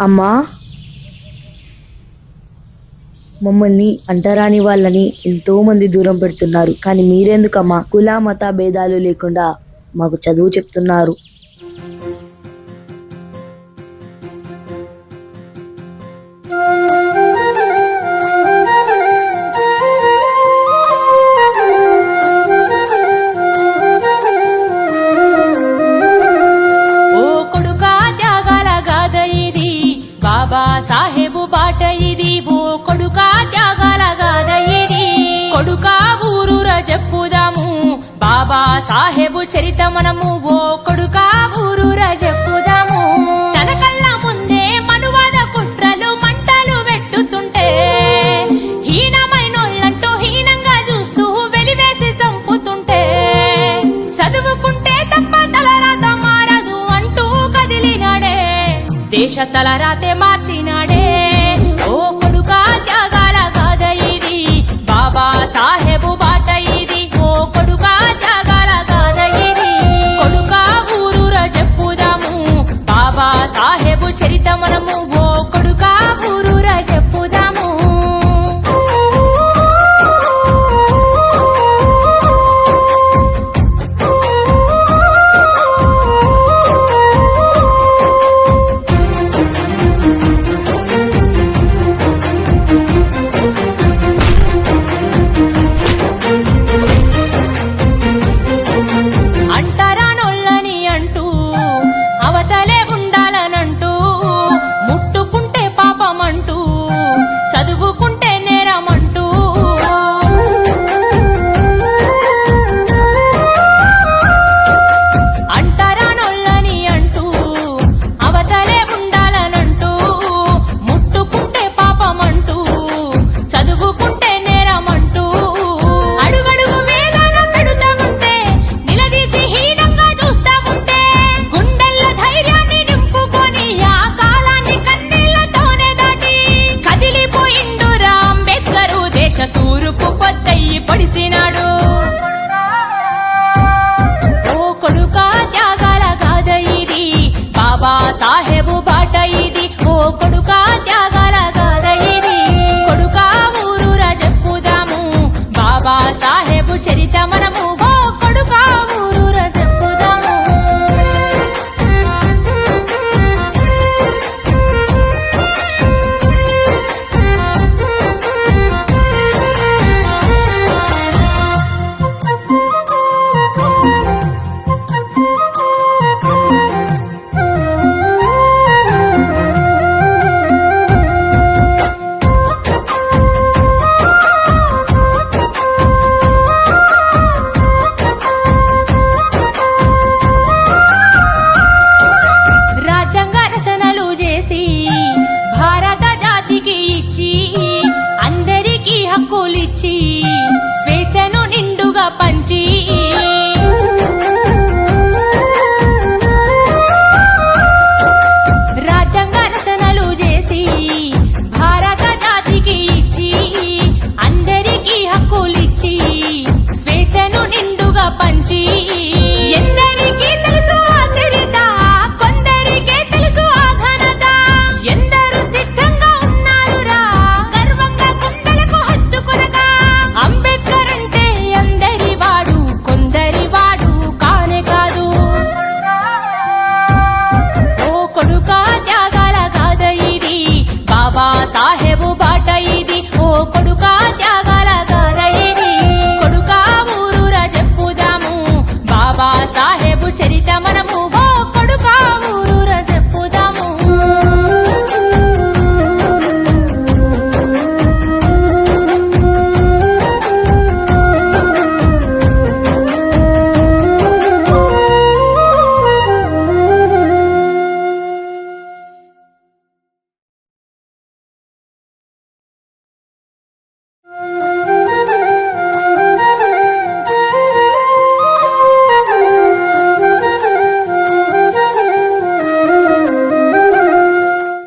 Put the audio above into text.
అమ్మా, మమ్మల్ని అంటరాని వాళ్ళని ఎంతో మంది దూరం పెడుతున్నారు, కానీ మీరెందుకమ్మా కుల మత భేదాలు లేకుండా మాకు చదువు చెప్తున్నారు? బాబా సాహెబు బాట ఇది, ఓ కొడుకా త్యాగాల గాథ ఇది. కొడుకా ఊరూర చెప్పుదాము బాబా సాహెబు చరిత మనము, ఓ కొడుకా ఊరూర చెప్పుదాము. తన కళ్ళ ముందే మనువాద కుట్రలు మంటలు పెట్టుతుంటే, హీనమైనోళ్ళంటూ హీనంగా చూస్తూ వెలివేసి చంపుతుంటే, చదువుకుంటే తప్ప తలరాత మారదు అంటూ కదిలినాడే, దేశ తలరాతే మార్చినాడే. ఓ కొడుకా త్యాగాల గాథ ఇది, బాబా సాహెబు బాట ఇది, ఓ కొడుకా త్యాగాల గాథ ఇది. కొడుకా ఊరూర చెప్పుదాము బాబా సాహెబు చరిత మనము, ఓ కొడుకా ఊరూర చెప్పుదాము. తూరుపు పొద్దయ్యి పడిసినాడు. ఓ కొడుకా త్యాగాల గాథ ఇది, బాబా సాహెబు బాట ఇది, ఓ కొడుకా త్యాగాల గాథ ఇది. కొడుకా ఊరూర చెప్పుదాము బాబా సాహెబు చరిత మనము, ఓ కొడుకా ఊరూర చెప్పుదాము. హక్కులిచ్చి స్వేచ్ఛను నిండుగా పంచి, రాజ్యాంగ రచనలు చేసి భారత జాతికి ఇచ్చి, అందరికీ హక్కులిచ్చి స్వేచ్ఛను నిండుగా పంచి. ఎందరికీ తెలుసు ఆ చరిత, కొందరికే తెలుసు ఆ ఘనత, ఎందరు సిద్ధంగా ఉన్నారురా గర్వంగా గుండెలకు హత్తుకొనగా. అంబేద్కర్ అంటే అందరి వాడు, కొందరి వాడు కానే కాదు. ఓ కొడుకా